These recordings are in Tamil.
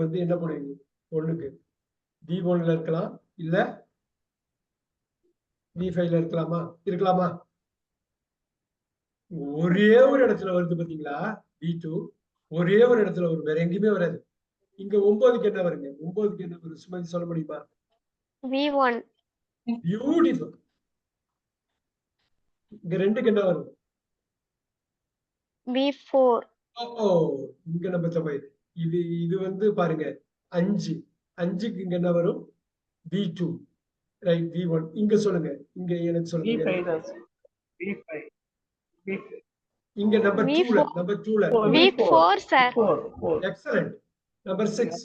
வந்து என்ன பண்ணுவீங்க? ஒண்ணுக்கு V1ல இருக்கலாம், இல்ல V5ல இருக்கலாமா? ஒரே ஒரு இடத்துல வருது பாத்தீங்களா? V2 ஒரே ஒரு இடத்துல வரும், வேற எங்கேயுமே வராது. இங்க 9க்கு என்ன வருங்க? 9க்கு என்ன வரும்? சும்மா சொல்ல முடியுமா? V1. பியூட்டிஃபுல். இங்க 2க்கு என்ன வரும்? V4. ஓ, இங்க நம்ம தப்பா இது வந்து பாருங்க 5. 5க்கு இங்க என்ன வரும்? V2 right. V1 இங்க சொல்லுங்க, இங்க எனக்கு சொல்லுங்க. இங்க நம்பர் 2ல V4 sir. Excellent. Number 6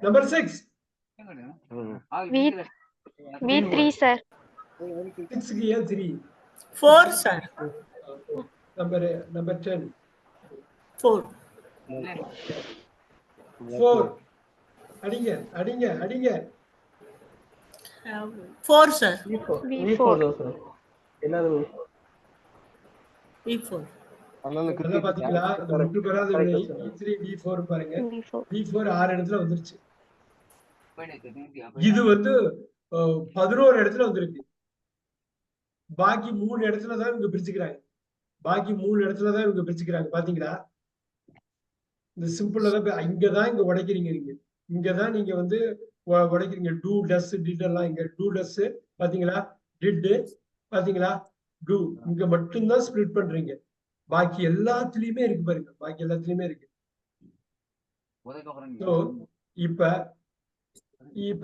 number 6 V3 sir. 6க்கு ஏன் 3? 4 sir. நம்பர் 10 4. 4 அடிங்க 4 sir. V4. என்னது V4. நல்லா பாத்தீங்களா? அந்த முற்று பெறாத வினை V3 V4 பாருங்க. V4. V4 6 இடத்துல வந்துருச்சு. இது வந்து 11 இடத்துல வந்திருக்கு. பாக்கி 3 இடத்துல தான் இவங்க பிரிச்சுக்கிறாங்க. பாத்தீங்களா? இந்த சிம்பிள்ல தான் இங்கதான் இங்க உடைக்கிறீங்க. இங்கதான் நீங்க வந்து உடைக்கிறீங்க. டூ டஸ் டிட் எல்லாம் இங்க டூ டஸ் பாத்தீங்களா? டிட் பாத்தீங்களா? டூ இங்க மட்டும்தான் ஸ்பிளிட் பண்றீங்க. பாக்கி எல்லாத்துலயுமே இருக்கு பாருங்க. So, இப்ப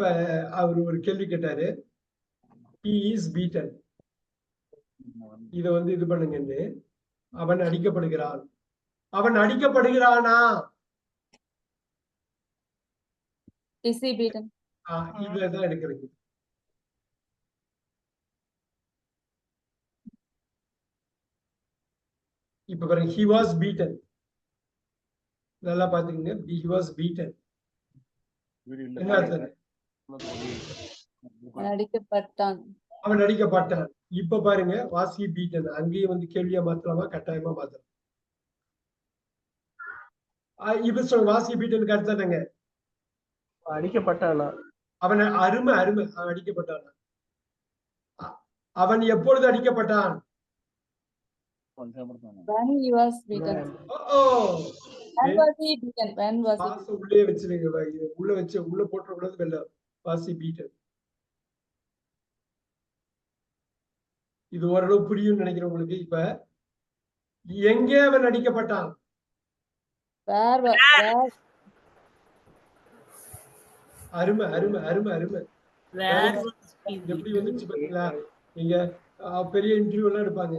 அவர் ஒரு கேள்வி கேட்டாரு. He is beaten. இத வந்து இது பண்ணுங்கன்னு. அவன் அடிக்கப்படுகிறான். அவன் அடிக்கப்படுகிறானா? Is he beaten? இதுதான் எடுக்கிறது. இப்ப பாருங்க, he was beaten. நல்லா பாத்துக்கங்க. He was beaten. என்ன அர்த்தம்? அவன் அடிக்கப்பட்டான். இப்ப பாருங்க, was he beaten. அங்கேயும் வந்து கேள்வியா மாத்தலாமா, கட்டாயமா மாத்தலாம். இப்ப சொல்லுங்க, was he beaten க்கு அர்த்தம் என்னங்க? அடிக்கப்பட்டானா? அவன் அருமை அடிக்கப்பட்டானா? அவன் எப்பொழுது அடிக்கப்பட்டான்? When he was beaten. When was he beaten? When was he? உள்ளே வச்சிருங்க. உள்ள போட்டுற கூடாது. வெளில was he beaten. இது ஓரளவு புரியும் நினைக்கிறேன் உங்களுக்கு. இப்ப எங்கே அவன் அடிக்கப்பட்டான்? அருமை எப்படி வந்துச்சு பாத்தீங்களா? நீங்க பெரிய இன்டர்வியூ எல்லாம் எடுப்பாங்க,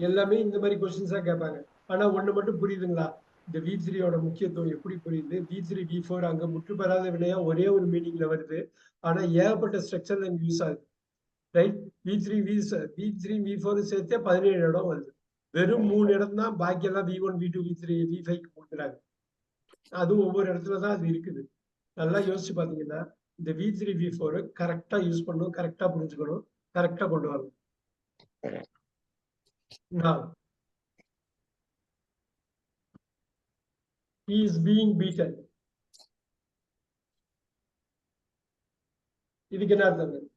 எல்லாமே இந்த மாதிரி கொஸ்டின்ஸா கேட்பாங்க. ஆனா ஒண்ணு மட்டும் புரியுதுங்களா? இந்த V3யோட முக்கியத்துவம் எப்படி புரியுது? V3 V4 அங்க முற்று பெறாத வினையா ஒரே ஒரு மீனிங்ல வருது. ஆனா ஏகப்பட்ட ஸ்ட்ரக்சர்ல யூஸ் ஆகுது. ரைட். V3 V4 சேர்த்தே 17 இடம் வருது. வெறும் 3 இடம் தான், பாக்கி எல்லாம் V1 V2 V3 V5 கொடுக்குறாங்க. அதுவும் ஒவ்வொரு இடத்துலதான் அது இருக்குது. நல்லா யோசிச்சு பாத்தீங்கன்னா இந்த V3 V4 கரெக்டா யூஸ் பண்ணணும், கரெக்டா புரிஞ்சுக்கணும், கரெக்டா கொண்டு வரணும். Now, he is being beaten. இதுக்கு என்ன அர்த்தம்?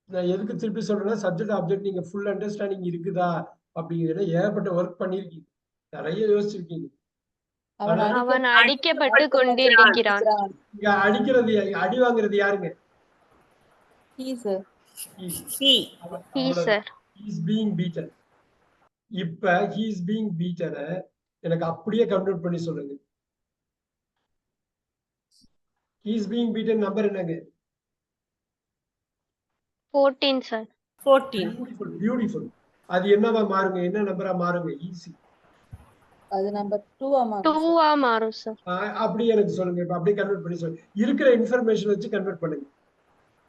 நான் எதுக்கு திருப்பி சொல்றேன்னா, சப்ஜெக்ட் ஆப்ஜெக்ட் நீங்க ஃபுல் அண்டர்ஸ்டாண்டிங் இருக்குதா அப்படிங்கிறத ஏகப்பட்ட ஒர்க் பண்ணிருக்கீங்க, நிறைய யோசிச்சிருக்கீங்க. அவன் அடிக்கப்பட்டு கொண்டிருக்கிறான். இங்க அடிக்கிறது, அடி வாங்குறது யாருங்க? He sir. He sir. He is being beaten. இப்ப he is being beaten எனக்கு அப்படியே கன்வெர்ட் பண்ணி சொல்லுங்க. He is being beaten number என்னங்க? 14 sir. 14. Beautiful. அது என்னவா மாறுங்க? என்ன நம்பரா மாறுங்க? ஈஸி. அது நம்பர் 2 2 மாறும் சார். அப்படியே எனக்கு சொல்லுங்க. இப்ப அப்படியே கன்வெர்ட் பண்ணி சொல்லுங்க. இருக்கிற இன்ஃபர்மேஷன் வச்சு கன்வெர்ட் பண்ணுங்க.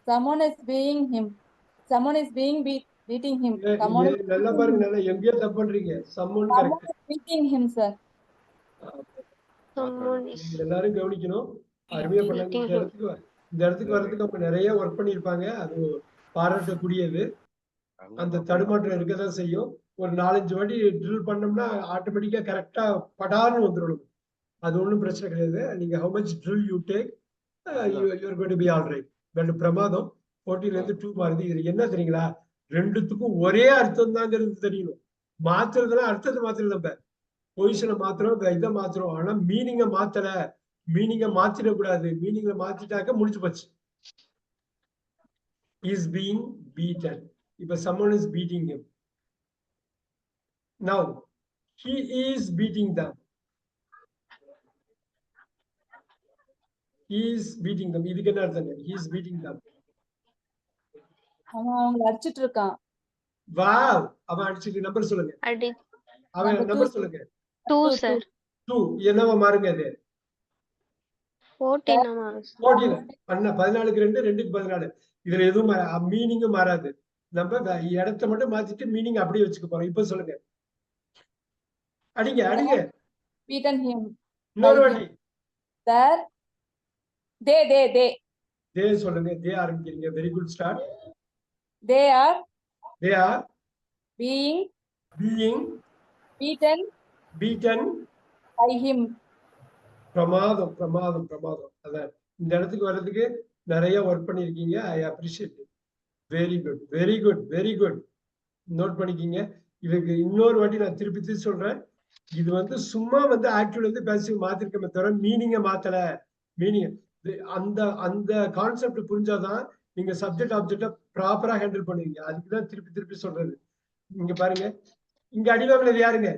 Someone is being beating him. நல்லா பாருங்க, நல்லா எங்கேயோ தப்பு பண்றீங்க. someone correct. beating him sir. எல்லாரும் கவனிக்கணும். அருமையா பண்ணாங்க. இந்த இடத்துக்கு வரதுக்கு அவங்க நிறைய ஒர்க் பண்ணிருப்பாங்க. அது பாராட்டக்கூடியது. அந்த தடுமாற்றம் இருக்கதான் செய்யும். ஒரு 4-5 வாட்டி ட்ரில் பண்ணோம்னா ஆட்டோமேட்டிக்கா கரெக்டா படார்னு வந்துடும். அது ஒண்ணும் பிரச்சனை கிடையாது. நீங்க how much drill you take, you're going to be all right. But பிரமாதம் 14 ல இருந்து 2 மாறுது. இது என்ன தெரியுங்களா, ரெண்டுத்துக்கும் ஒரே அர்த்தம் தாங்கிறது தெரியணும். மாத்துறதுல அர்த்தத்தை மாத்திரம் நம்ம பொசிஷனை மாத்திரம், இதை மாத்திரம். ஆனா மீனிங்கை மாத்தல, மீனிங்கை மாத்திடக்கூடாது. மீனிங்கை மாத்திட்டாக்க முடிச்சு போச்சு. is being beaten. இப்ப someone is beating him. Now he is beating them. He is beating them. இதுக்கு என்ன அர்த்தம்? He is beating them. அவன் அவங்களை அடிச்சிட்டு இருக்கான். வாவ், அவன் அடிச்சிட்டு. நம்பர் சொல்லுங்க. அவன் நம்பர் சொல்லுங்க. 2 சார். 2 என்னவா மாறுங்க? அது 14 மாறும் சார். 14 பண்ண 14க்கு 2 2க்கு 14. இதுல எதுவும் மீனிங்கும் மாறாது. நம்ம இடத்தை மட்டும் மாத்திட்டு மீனிங் அப்படியே வச்சுக்க போறோம். இப்ப சொல்லுங்க. அடிங்க அடிங்க. beaten him. இன்னொரு வாட்டி. There they சொல்லுங்க. they ஆரம்பிக்கிறீங்க. Very good start. they are being beaten by him. பிரமாதம் பிரமாதம் பிரமாதம். அதான் இந்த இடத்துக்கு வர்றதுக்கு நிறைய ஒர்க் பண்ணிருக்கீங்க. I appreciate. Very good very good very good. Note பண்ணிக்கிங்க. இதுக்கு இன்னொரு வாட்டி நான் திருப்பி சொல்றேன். இது வந்து சும்மா வந்து ஆக்சுவல் வந்து பேசிவ் மாத்திருக்கமே தவிர மீனிங்கை மாத்தல. மீனிங் அந்த அந்த கான்செப்ட் புரிஞ்சாதான் நீங்க சப்ஜெக்ட் ஆப்ஜெக்ட ப்ராப்பரா ஹேண்டில் பண்ணுவீங்க. அதுக்குதான் திருப்பி சொல்றது. இங்க பாருங்க, இங்க அடி வாங்கினது யாருங்க?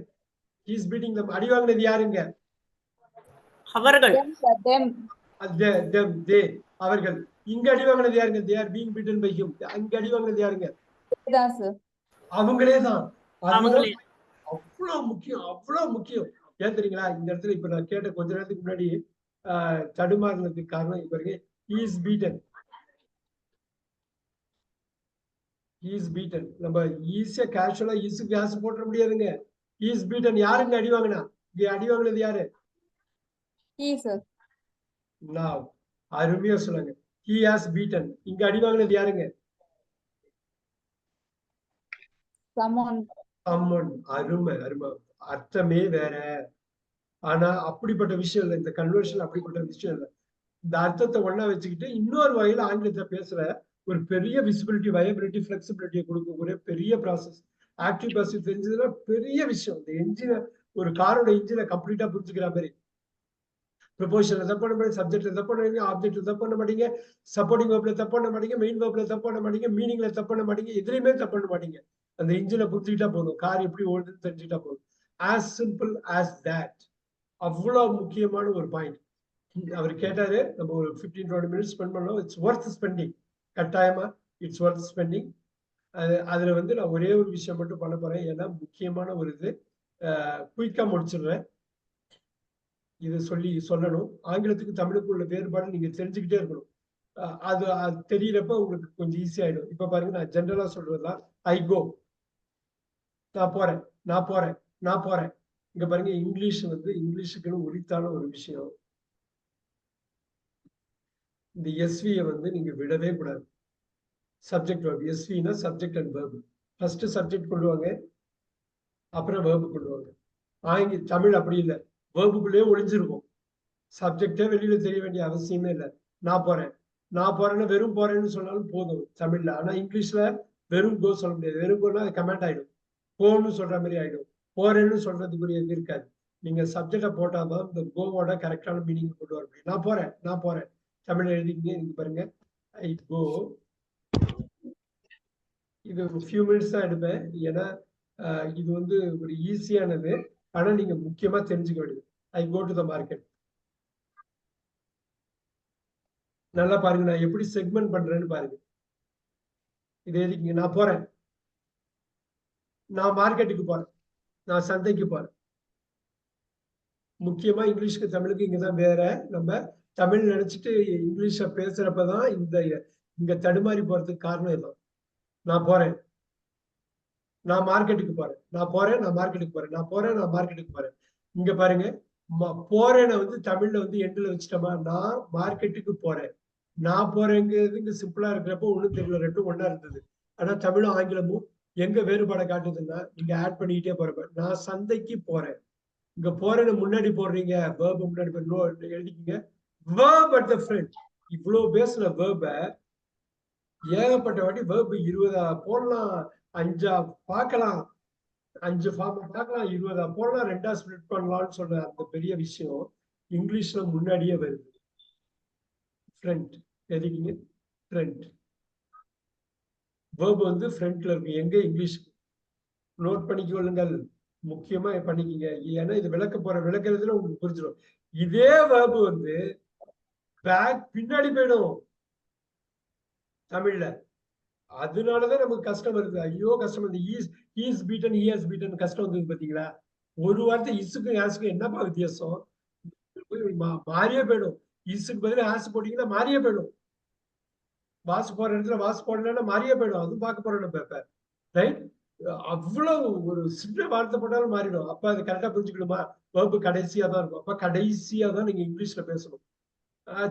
he is beating them. அடி வாங்கினது யாருங்க? அவர்கள். அவர்கள். இங்க அடி வாங்கினது யாருங்க? they are being beaten by him. அங்க அடி வாங்கினது யாருங்க? அவங்களே தான். அவ்வளவு முக்கியம், அவ்வளவு முக்கியம். ஏன் தெரியுங்களா? இந்த இடத்துல இப்ப நான் கேட்ட கொஞ்ச நேரத்துக்கு முன்னாடி தடுமாறுனதுக்கு காரணம் இப்ப இருக்கு. he is beaten. he is beaten. நம்ம ஈஸியா கேஷுவலா ஈஸி கிளாஸ் போட முடியாதுங்க. he is beaten. யாருங்க அடி வாங்கினா? இங்க அடி வாங்கினது யாரு? he sir. now அருமையா சொல்லுங்க. he has beaten. இங்க அடி வாங்கினது யாருங்க? someone. அருமை அருமை. அர்த்தமே வேற. ஆனா அப்படிப்பட்ட விஷயம் இல்லை. இந்த கன்வர்ஷன் அப்படிப்பட்ட விஷயம் இல்லை. இந்த அர்த்தத்தை ஒண்ணா வச்சுக்கிட்டு இன்னொரு வகையில ஆங்கிலத்தை பேசுற ஒரு பெரிய விசிபிலிட்டி, வயபிலிட்டி, பிளெக்சிபிலிட்டியை கொடுக்கக்கூடிய பெரிய ப்ராசஸ். ஆக்டிவ் பாசிவ் தெரிஞ்சதுன்னா பெரிய விஷயம். இந்த என்ஜினை, ஒரு காரோட இன்ஜினை கம்ப்ளீட்டா புரிஞ்சுக்கிற மாதிரி. ப்ரொபோஷன்ல தப்பு பண்ண மாட்டீங்க, சப்ஜெக்ட்ல தப்பு பண்ண மாட்டீங்க, ஆப்ஜெக்ட்ல தப்பு பண்ண மாட்டீங்க, சப்போர்ட்டிங் வேர்ப்ல தப்பு பண்ண மாட்டீங்க, மெயின் வேர்ப்ல தப்பு பண்ண மாட்டீங்க, மீனிங்ல தப்பு பண்ண மாட்டீங்க, எதுலையுமே தப்பு பண்ண மாட்டீங்க. அந்த இன்ஜினை புரிஞ்சுக்கிட்டா போதும், கார் எப்படி ஓடுதுன்னு தெரிஞ்சுக்கிட்டா போதும். as simple as that. அவ்வளவு முக்கியமான ஒரு பாயிண்ட். அவர் கேட்டாரு, நம்ம ஒரு 15-20 மினிட்ஸ் ஸ்பெண்ட் பண்ணோம். It's worth spending. கட்டாயமா இட்ஸ் ஒர்த் ஸ்பெண்டிங். அதுல வந்து நான் ஒரே ஒரு விஷயம் மட்டும் பண்ண போறேன். ஏன்னா முக்கியமான ஒரு இது குயிக்கா முடிச்சிடுறேன். இது சொல்லணும். ஆங்கிலத்துக்கு தமிழுக்கு உள்ள வேறுபாடு நீங்க தெரிஞ்சுக்கிட்டே இருக்கணும். அது தெரியறப்ப உங்களுக்கு கொஞ்சம் ஈஸி ஆயிடும். இப்ப பாருங்க, நான் ஜென்ரலா சொல்றதுதான் ஐ கோ. நான் போறேன், நான் போறேன், நான் போறேன். இங்க பாருங்க, இங்கிலீஷ் வந்து இங்கிலீஷுக்குன்னு உரித்தான ஒரு விஷயம். இந்த எஸ்வியை வந்து நீங்க விடவே கூடாது. Subject verb. எஸ்வினா subject and verb. First subject கொண்டு வாங்க, அப்புறம் வேர்பு கொண்டு வாங்க. தமிழ் அப்படி இல்லை. வேர்புக்குள்ளேயே ஒளிஞ்சிருக்கும். சப்ஜெக்டே வெளியில தெரிய வேண்டிய அவசியமே இல்லை. நான் போறேன், நான் போறேன்னா வெறும் போறேன்னு சொன்னாலும் போதும் தமிழ்ல. ஆனா இங்கிலீஷ்ல வெறும் கோ சொல்ல முடியாது. வெறும் கோன்னா அது கமெண்ட் ஆயிடும். போன்னு சொல்ற மாதிரி ஆயிடும். போறேன்னு சொல்றதுக்குரிய இது இருக்காது. நீங்க சப்ஜெக்டை போட்டாதான் இந்த கோவோட கரெக்டான மீனிங் கொண்டு வர முடியும். நான் போறேன், நான் போறேன். தமிழ் எழுதிக்கிங்க. இங்க பாருங்க, ஐ கோ. இது ஃபியூ மினிட்ஸ் தான் எடுப்பேன். ஏன்னா இது வந்து ஒரு ஈஸியானது. ஆனா நீங்க முக்கியமா தெரிஞ்சுக்க வேண்டியது. ஐ கோ டு த மார்க்கெட். நல்லா பாருங்க, நான் எப்படி செக்மெண்ட் பண்றேன்னு பாருங்க. இது எதுக்குங்க? நான் போறேன், நான் மார்க்கெட்டுக்கு போறேன், நான் சந்தைக்கு போறேன். முக்கியமா இங்கிலீஷ்க்கு தமிழுக்கு இங்கதான் வேற. நம்ம தமிழ் நினைச்சிட்டு இங்கிலீஷ பேசுறப்பதான் இங்க தடுமாறி போறதுக்கு காரணம் இதுதான். நான் போறேன், நான் மார்க்கெட்டுக்கு போறேன், நான் போறேன், நான் மார்க்கெட்டுக்கு போறேன், நான் போறேன், நான் மார்க்கெட்டுக்கு போறேன். இங்க பாருங்க, போறேன்னு வந்து தமிழ்ல வந்து எண்டுல வச்சுட்டோமா? நான் மார்க்கெட்டுக்கு போறேன். நான் போறேங்கிறது இங்க சிம்பிளா இருக்கிறப்போ ஒண்ணும் தெரியல, ரெண்டும் ஒண்ணா இருந்தது. ஆனா தமிழும் ஆங்கிலமும் எங்க வேறுபாடை காட்டுதுன்னா நீங்க ஆட் பண்ணிக்கிட்டே போறப்ப நான் சந்தைக்கு போறேன். இங்க போறேன்னு முன்னாடி போடுறீங்க, verb முன்னாடி எழுதிக்கீங்க. verb at the front. இவ்வளவு பேசுன verb ஏகப்பட்ட வாட்டி verb 20 போடலாம், 5 பார்க்கலாம், 5 ஃபார்ம் பார்க்கலாம், 20 போடலாம், 2 ஸ்பிளிட் பண்ணலாம்னு சொல்ற அந்த பெரிய விஷயம் இங்கிலீஷ்ல முன்னாடியே வருது. ஃப்ரண்ட் எதுக்கீங்க? ஃப்ரண்ட் verb வந்து ஃப்ரண்ட்ல இருக்கு. எங்க? இங்கிலீஷ். நோட் பண்ணிக்கொள்ளுங்கள், முக்கியமா பண்ணிக்கீங்க. ஏன்னா இது விளக்குறதுல உங்களுக்கு புரிஞ்சிடும். இதே verb வந்து பேக் பின்னாடி போயிடும் தமிழ்ல. அதனாலதான் நமக்கு கஷ்டம் வருது. ஐயோ கஷ்டம் வந்து ஈஸ் பீட்டன் ஹியஸ் பீட்டன் கஷ்டம் வந்து பாத்தீங்களா? ஒரு வார்த்தை இசுக்கும் ஹாஸுக்கும் என்னப்பா வித்தியாசம்? மாறியே போயிடும். இசுக்கு பதிலா ஹாஸ் போட்டீங்கன்னா மாறியே போயிடும். வாசு போற இடத்துல வாசு போடலன்னா மாறியே போயிடும். அதுவும் பார்க்க போறோம் நம்ம. ரைட்? அவ்வளவு ஒரு சின்ன வார்த்தை போட்டாலும் மாறிடும். அப்ப அது கரெக்டா புரிஞ்சுக்கணுமா? verb கடைசியா தான் இருக்கும். அப்ப கடைசியா தான் நீங்க இங்கிலீஷ்ல பேசணும்.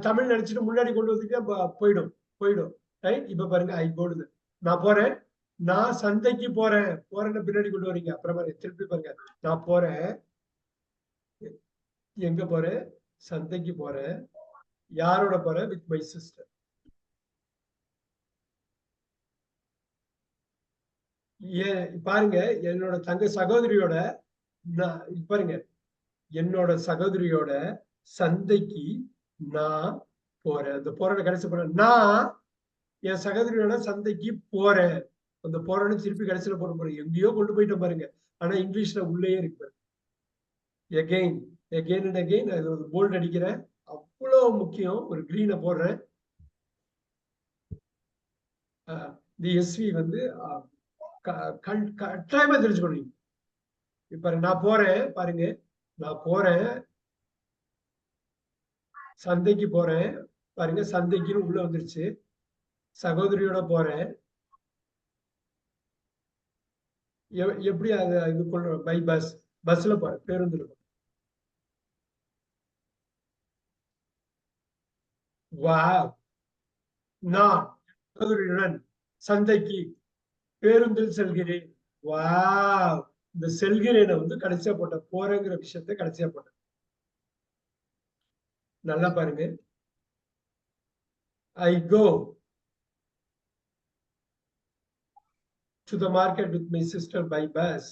தமிழ் நினைச்சிட்டு முன்னாடி கொண்டு வந்துட்டு போயிடும். ரைட்? இப்ப பாருங்க, ஐ கோடுது. நான் போறேன், நான் சந்தைக்கு போறேன். போறேன்னு பின்னாடி கொண்டு வரீங்க. அப்புறமா திருப்பி பாருங்க, நான் போறேன், எங்க போறேன்? சந்தைக்கு போறேன். யாரோட போறேன்? With my sister. பாருங்க, என்னோட தங்க சகோதரியோட பாருங்க, என்னோட சகோதரியோட சந்தைக்கு நான் போறேன். அந்த போறேன்னு கடைசி போறேன். நான் என் சகோதரியோட சந்தைக்கு போறேன். அந்த போறேன்னு திருப்பி கடைசியில போறேன். எங்கேயோ கொண்டு போயிட்டோம் பாருங்க. ஆனா இங்கிலீஷ்ல உள்ளேயே இருக்கு. Again and again. அது ஒரு போல்ட் அடிக்கிறேன். அவ்வளவு முக்கியம். ஒரு கிரீனை போடுறேன். இந்த எஸ்வி வந்து கட்டாயமா தெரிஞ்சுக்கணும். இப்ப நான் போறேன் பாருங்க, நான் போறேன் சந்தைக்கு போறேன் பாருங்க, சந்தைக்குன்னு உள்ள வந்துருச்சு. சகோதரியோட போறேன். எப்படி அது இது கொள்றோம்? பை பஸ்ல போறேன், பேருந்துல போறேன். வா, நான் சகோதரியுடன் சந்தைக்கு பேருந்தில் செல்கிறேன். வா, இந்த செல்கிறேனை வந்து கடைசியா போட்டேன். போறேங்கிற விஷயத்த கடைசியா போட்டேன். நல்லா பாருங்க. I go to the market with my sister by bus.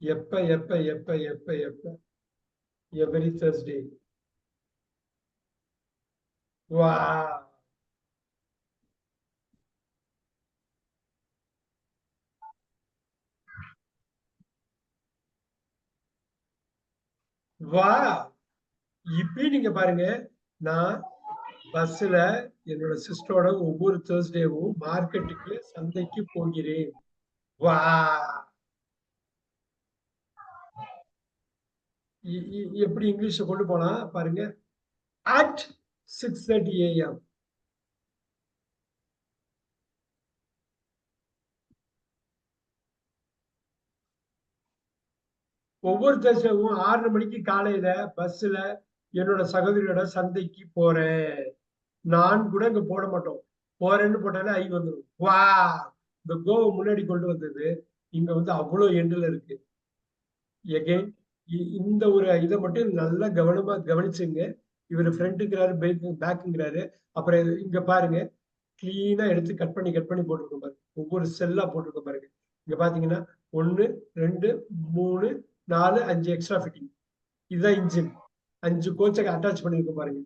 எப்ப every Thursday. Wow. வா, இப்படி நீங்க பாருங்க, நான் பஸ்ல என்னோட சிஸ்டரோட ஒவ்வொரு தேர்ஸ்டேவும் மார்க்கெட்டுக்கு சந்தைக்கு போகிறேன். வா, எப்படி இங்கிலீஷ்ல கொண்டு போனா பாருங்க. at 6:30 AM. ஒவ்வொரு தேர்ஸ்டேவும் 6:30 மணிக்கு காலையில பஸ்ல என்னோட சகோதரியோட சந்தைக்கு போறேன். நான் கூட இங்க போட மாட்டோம். போறேன்னு போட்டாலே ஐ வந்துடும். வா, இந்த கோவை முன்னாடி கொண்டு வந்தது இங்க வந்து அவ்வளவு எண்டுல இருக்கு. எகைன் இந்த ஒரு இதை மட்டும் நல்லா கவனமா கவனிச்சுங்க. இவர் ஃப்ரண்ட்டுங்கிறாரு, பேக்குங்கிறாரு. அப்புறம் இங்க பாருங்க, கிளீனா எடுத்து கட் பண்ணி போட்டிருக்கோம் பாருங்க. ஒவ்வொரு செல்லா போட்டிருக்கோம் பாருங்க. இங்க பாத்தீங்கன்னா 1 2 3 4 5 எக்ஸ்ட்ரா ஃபிட்டிங். இதுதான் இன்ஜின். 5 கோச்சை அட்டாச் பண்ணிருக்கோம் பாருங்க.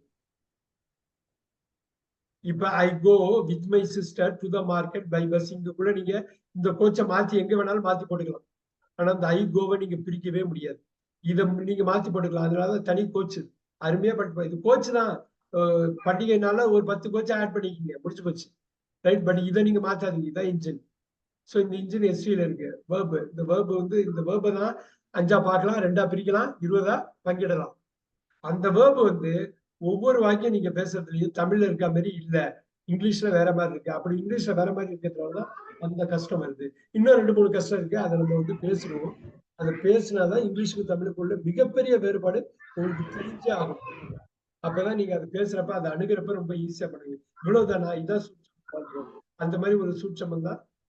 இப்ப I go with my sister to the market by bus. இங்க கூட நீங்க இந்த கோச்சை மாத்தி எங்க வேணாலும் மாத்தி போட்டுக்கலாம். ஆனா இந்த ஐ கோவை நீங்க பிரிக்கவே முடியாது. இதை நீங்க மாத்தி போட்டுக்கலாம். அதனாலதான் தனி கோச்சு. அருமையா படிப்போம். இது கோச்சு தான். பண்டிகைனால ஒரு 10 கோச்சை ஆட் பண்ணிக்கிங்க, முடிச்சு போச்சு. ரைட்? பட் இதை நீங்க மாத்தாதீங்க. இதான் இன்ஜின். ஸோ இந்த இன்ஜின் எஸ்வில இருக்கு. வேர்பு, இந்த வேர்பு வந்து இந்த வேர்பை தான் 5ஆ பார்க்கலாம், 2ஆ பிரிக்கலாம், 20ஆ பங்கிடலாம். அந்த வேர்பு வந்து ஒவ்வொரு வாக்கியம் நீங்க பேசுறதுலயும் தமிழ்ல இருக்க மாதிரி இல்ல, இங்கிலீஷ்ல வேற மாதிரி இருக்கு. அப்படி இங்கிலீஷ்ல வேற மாதிரி இருக்கிறதுனாலதான் அந்த கஷ்டம் வருது. இன்னும் 2-3 கஷ்டம் இருக்கு. அதை நம்ம வந்து பேசணும். அதை பேசினாதான் இங்கிலீஷுக்கு தமிழுக்கு உள்ள மிகப்பெரிய வேறுபாடு உங்களுக்கு தெரிஞ்சே ஆகும். அப்பதான் நீங்க அதை பேசுறப்ப, அதை அணுகிறப்ப ரொம்ப ஈஸியா பண்ணுவீங்க. இவ்வளவுதானா? இதான் சூட்சம். அந்த மாதிரி ஒரு சூட்சம் தான்